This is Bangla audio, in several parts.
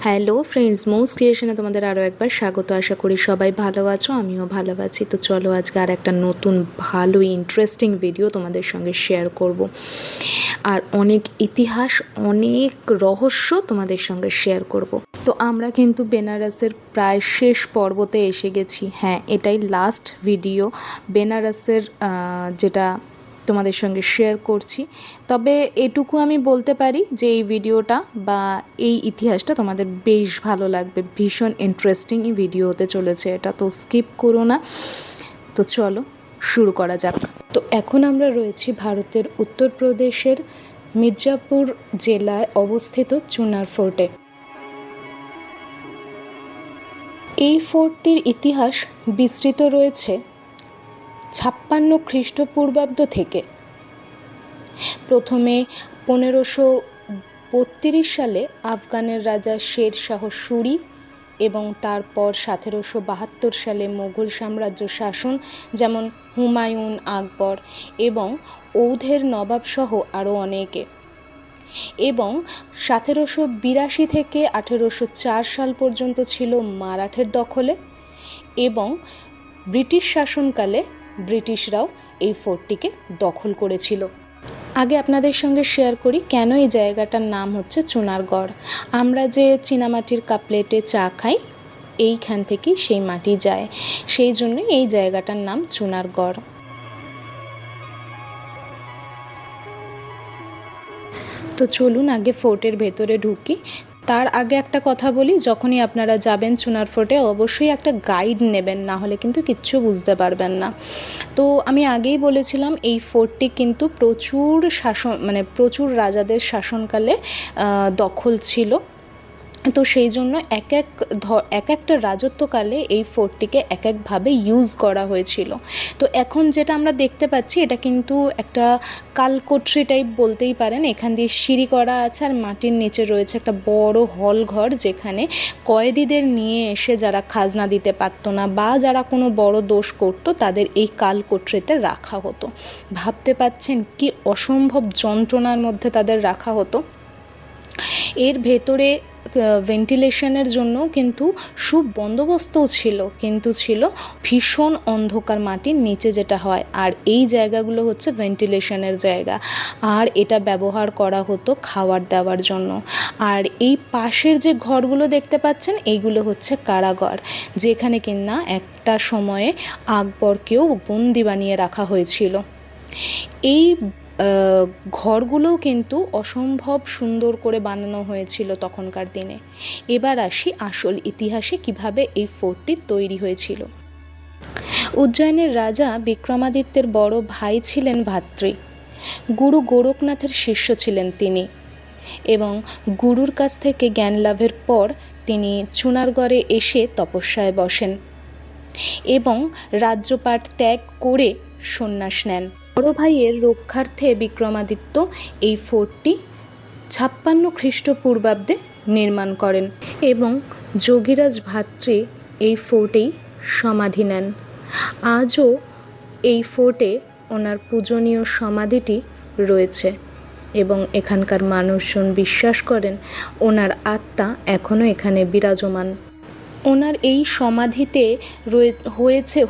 হ্যালো ফ্রেন্ডস, মোস ক্রিয়েশনে তোমাদের আরও একবার স্বাগত। আশা করি সবাই ভালো আছো, আমিও ভালো আছি। তো চলো আজকে আর একটা নতুন ভালো ইন্টারেস্টিং ভিডিও তোমাদের সঙ্গে শেয়ার করব, আর অনেক ইতিহাস, অনেক রহস্য তোমাদের সঙ্গে শেয়ার করব। তো আমরা কিন্তু বেনারসের প্রায় শেষ পর্বতে এসে গেছি। হ্যাঁ, এটাই লাস্ট ভিডিও বেনারসের, যেটা তোমাদের সঙ্গে শেয়ার করছি। তবে এটুকু আমি বলতে পারি যে এই ভিডিওটা বা এই ইতিহাসটা তোমাদের বেশ ভালো লাগবে। ভীষণ ইন্টারেস্টিং ভিডিও হতে চলেছে এটা, তো স্কিপ করো না। তো চলো শুরু করা যাক। তো এখন আমরা রয়েছি ভারতের উত্তরপ্রদেশের মির্জাপুর জেলায় অবস্থিত চুনার ফোর্টে। এই ফোর্টটির ইতিহাস বিস্তৃত রয়েছে 56 খ্রিস্টপূর্বাব্দ থেকে। প্রথমে 1532 সালে আফগানের রাজা শের শাহ সুরি এবং তারপর 1772 সালে মুঘল সাম্রাজ্য শাসন, যেমন হুমায়ুন, আকবর এবং ঔধের নবাবসহ আরও অনেকে, এবং 1782 থেকে 1804 সাল পর্যন্ত ছিল মারাঠের দখলে, এবং ব্রিটিশ শাসনকালে ব্রিটিশরাও এই ফোর্টটিকে দখল করেছিল। আগে আপনাদের সঙ্গে শেয়ার করি কেন এই জায়গাটার নাম হচ্ছে চুনারগড়। আমরা যে চীনামাটির কাপলেটে চা খাই, এইখান থেকেই সেই মাটি যায়, সেই জন্যই এই জায়গাটার নাম চুনারগড়। তো চলুন আগে ফোর্টের ভেতরে ঢুকি। তার আগে একটা কথা বলি, যখনই আপনারা যাবেন চুনার ফোর্টে অবশ্যই একটা গাইড নেবেন, না হলে কিন্তু কিচ্ছু বুঝতে পারবেন না। তো আমি আগেই বলেছিলাম এই ফোর্টটি কিন্তু প্রচুর রাজাদের শাসনকালে দখল ছিল। তো সেই জন্য এক একটা রাজত্বকালে এই ফোর্টটিকে এক একভাবে ইউজ করা হয়েছিল। তো এখন যেটা আমরা দেখতে পাচ্ছি এটা কিন্তু একটা কালকোঠরি টাইপ বলতেই পারেন। এখান দিয়ে সিঁড়ি করা আছে আর মাটির নিচে রয়েছে একটা বড় হল ঘর, যেখানে কয়েদিদের নিয়ে এসে যারা খাজনা দিতে পারতো না বা যারা কোনো বড় দোষ করতো তাদের এই কালকোঠরিতে রাখা হতো। ভাবতে পাচ্ছেন কি অসম্ভব যন্ত্রণার মধ্যে তাদের রাখা হতো। এর ভেতরে ভেন্টিলেশনের জন্য কিন্তু সুবন্দোবস্তও ছিল, কিন্তু ছিল ভীষণ অন্ধকার মাটির নিচে যেটা হয়। আর এই জায়গাগুলো হচ্ছে ভেন্টিলেশনের জায়গা, আর এটা ব্যবহার করা হতো খাবার দেওয়ার জন্য। আর এই পাশের যে ঘরগুলো দেখতে পাচ্ছেন এইগুলো হচ্ছে কারাগার, যেখানে কিনা একটা সময়ে আকবরকেও বন্দি বানিয়ে রাখা হয়েছিল। এই ঘরগুলোও কিন্তু অসম্ভব সুন্দর করে বানানো হয়েছিল তখনকার দিনে। এবার আসি আসল ইতিহাসে, কিভাবে এই ফোর্টটি তৈরি হয়েছিল। উজ্জয়িনীর রাজা বিক্রমাদিত্যের বড় ভাই ছিলেন ভাতৃ। গুরু গোরখনাথের শিষ্য ছিলেন তিনি, এবং গুরুর কাছ থেকে জ্ঞান লাভের পর তিনি চুনারগড়ে এসে তপস্যায় বসেন এবং রাজ্যপাট ত্যাগ করে সন্ন্যাস নেন। বড় ভাইয়ের রক্ষার্থে বিক্রমাদিত্য এই ফোর্টটি 56 খ্রিস্টপূর্বাব্দে নির্মাণ করেন এবং যোগীরাজ ভাতৃ এই ফোর্টেই সমাধি নেন। আজও এই ফোর্টে ওনার পূজনীয় সমাধিটি রয়েছে এবং এখানকার মানুষজন বিশ্বাস করেন ওনার আত্মা এখনও এখানে বিরাজমান। ওনার এই সমাধিতে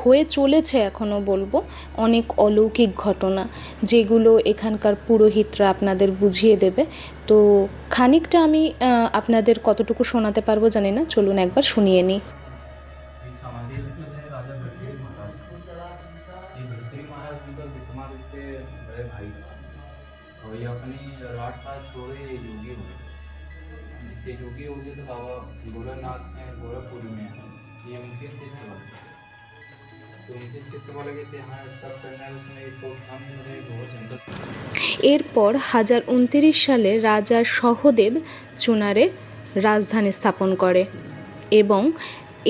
হয়ে চলেছে এখনও বলবো অনেক অলৌকিক ঘটনা, যেগুলো এখানকার পুরোহিতরা আপনাদের বুঝিয়ে দেবে। তো খানিকটা আমি আপনাদের কতটুকু শোনাতে পারবো জানি না, চলুন একবার শুনিয়ে নিই। ये योगी होंगे तो बाबा गोरखनाथ हैं, गोरखपुरी में हैं, ये उनके शिष्य बने। तो उनके शिष्य बोले कि हमारे तब करना है उसमें तो हम बहुत जंगल। এরপর 1029 সালে রাজা সহদেব চুনারে রাজধানী স্থাপন করে এবং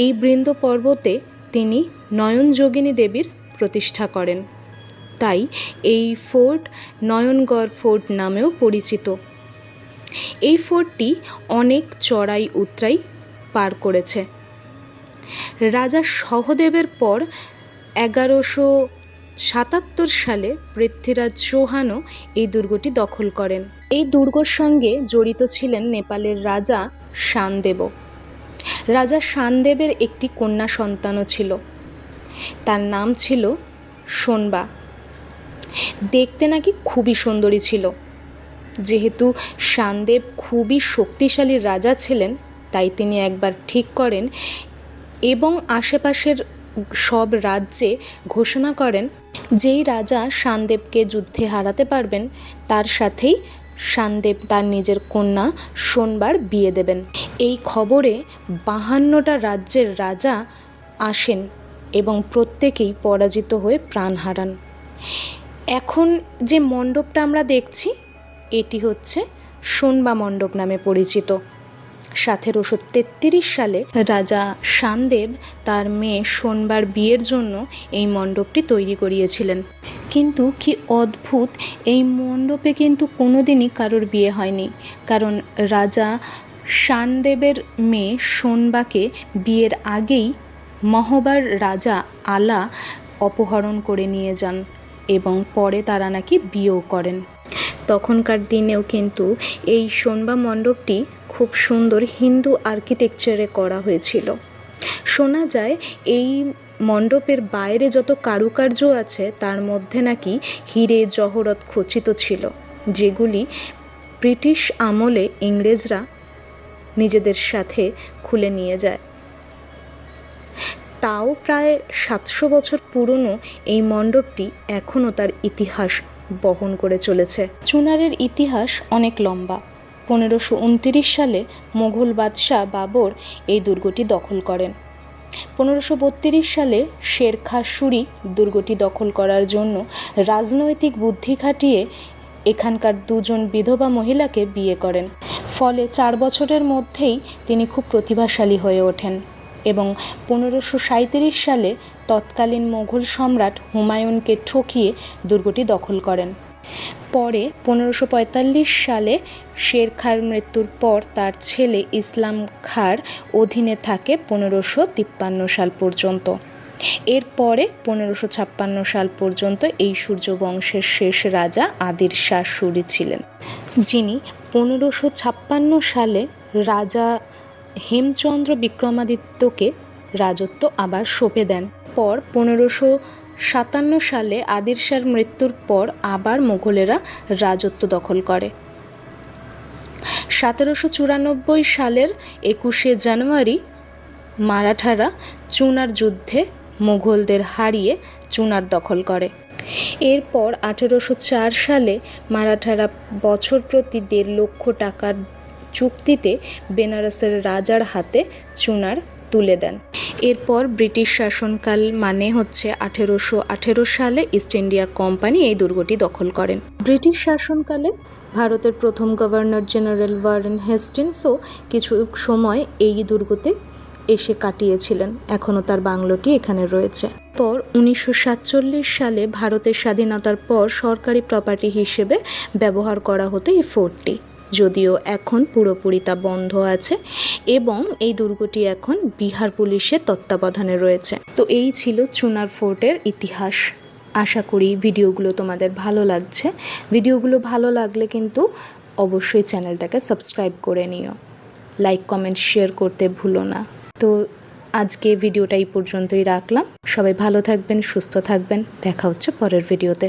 এই বৃন্দ পর্বতে তিনি নয়নযোগিনী দেবীর প্রতিষ্ঠা করেন। তাই এই ফোর্ট নয়নগড় ফোর্ট নামেও পরিচিত। এই ফোর্টটি অনেক চড়াই উতরাই পার করেছে। রাজা সহদেবের পর 1177 সালে পৃথ্বীরাজ চৌহানও এই দুর্গটি দখল করেন। এই দুর্গর সঙ্গে জড়িত ছিলেন নেপালের রাজা শানদেব। রাজা শানদেবের একটি কন্যা সন্তানও ছিল, তার নাম ছিল সোনবা। দেখতে নাকি খুবই সুন্দরী ছিল। যেহেতু শানদেব খুবই শক্তিশালী রাজা ছিলেন, তাই তিনি একবার ঠিক করেন এবং আশেপাশের সব রাজ্যে ঘোষণা করেন যেই রাজা শানদেবকে যুদ্ধে হারাতে পারবেন তার সাথেই শানদেব তার নিজের কন্যা সোনবার বিয়ে দেবেন। এই খবরে 52টা রাজ্যের রাজা আসেন এবং প্রত্যেকেই পরাজিত হয়ে প্রাণ হারান। এখন যে মণ্ডপটা আমরা দেখছি এটি হচ্ছে সোনবা মণ্ডপ নামে পরিচিত। 1733 সালে রাজা শানদেব তার মেয়ে সোনবার বিয়ের জন্য এই মণ্ডপটি তৈরি করিয়েছিলেন। কিন্তু কি অদ্ভুত, এই মণ্ডপে কিন্তু কোনোদিনই কারোর বিয়ে হয়নি, কারণ রাজা শানদেবের মেয়ে সোনবাকে বিয়ের আগেই মহবার রাজা আলা অপহরণ করে নিয়ে যান এবং পরে তারা নাকি বিয়েও করেন। তখনকার দিনেও কিন্তু এই সোনবা মণ্ডপটি খুব সুন্দর হিন্দু আর্কিটেকচারে করা হয়েছিল। শোনা যায় এই মণ্ডপের বাইরে যত কারুকার্য আছে তার মধ্যে নাকি হিরে জহরত খচিত ছিল, যেগুলি ব্রিটিশ আমলে ইংরেজরা নিজেদের সাথে খুলে নিয়ে যায়। তাও প্রায় 700 বছর পুরনো এই মণ্ডপটি এখনও তার ইতিহাস বহন করে চলেছে। চুনারের ইতিহাস অনেক লম্বা। 1529 সালে মোগল বাদশাহ বাবর এই দুর্গটি দখল করেন। 1532 সালে শের খাঁ সুরি দুর্গটি দখল করার জন্য রাজনৈতিক বুদ্ধি খাটিয়ে এখানকার 2জন বিধবা মহিলাকে বিয়ে করেন। ফলে 4 বছরের মধ্যেই তিনি খুব প্রতিভাশালী হয়ে ওঠেন এবং 1537 সালে তৎকালীন মোগল সম্রাট হুমায়ুনকে ঠকিয়ে দুর্গটি দখল করেন। পরে 1545 সালে শের খাঁর মৃত্যুর পর তার ছেলে ইসলাম খাঁর অধীনে থাকে 1553 সাল পর্যন্ত। এরপরে 1556 সাল পর্যন্ত এই সূর্যবংশের শেষ রাজা আদির শাহ সুরি ছিলেন, যিনি 1556 সালে রাজা হেমচন্দ্র বিক্রমাদিত্যকে রাজত্ব আবার সঁপে দেন। পর 1557 সালে আদির শাহর মৃত্যুর পর আবার মুঘলেরা রাজত্ব দখল করে। 1794 সালের 21শে জানুয়ারি মারাঠারা চুনার যুদ্ধে মুঘলদের হারিয়ে চুনার দখল করে। এরপর 1804 সালে মারাঠারা বছর প্রতি 1.5 লক্ষ টাকার চুক্তিতে বেনারসের রাজার হাতে চুনার তুলে দেন। এরপর ব্রিটিশ শাসনকাল মানে হচ্ছে 1818 সালে ইস্ট ইন্ডিয়া কোম্পানি এই দুর্গটি দখল করেন। ব্রিটিশ শাসনকালে ভারতের প্রথম গভর্নর জেনারেল ওয়ারেন হেস্টিংসও কিছু সময় এই দুর্গতে এসে কাটিয়েছিলেন। এখনও তার বাংলোটি এখানে রয়েছে। পর 1947 সালে ভারতের স্বাধীনতার পর সরকারি প্রপার্টি হিসেবে ব্যবহার করা হতো এই ফোর্টটি, যদিও এখন পুরোপুরি তা বন্ধ আছে এবং এই দুর্গটি এখন বিহার পুলিশের তত্ত্বাবধানে রয়েছে। তো এই ছিল চুনার ফোর্টের ইতিহাস। আশা করি ভিডিওগুলো তোমাদের ভালো লাগছে। ভিডিওগুলো ভালো লাগলে কিন্তু অবশ্যই চ্যানেলটাকে সাবস্ক্রাইব করে নিও, লাইক কমেন্ট শেয়ার করতে ভুলো না। তো আজকে ভিডিওটা এই পর্যন্তই রাখলাম। সবাই ভালো থাকবেন, সুস্থ থাকবেন। দেখা হচ্ছে পরের ভিডিওতে।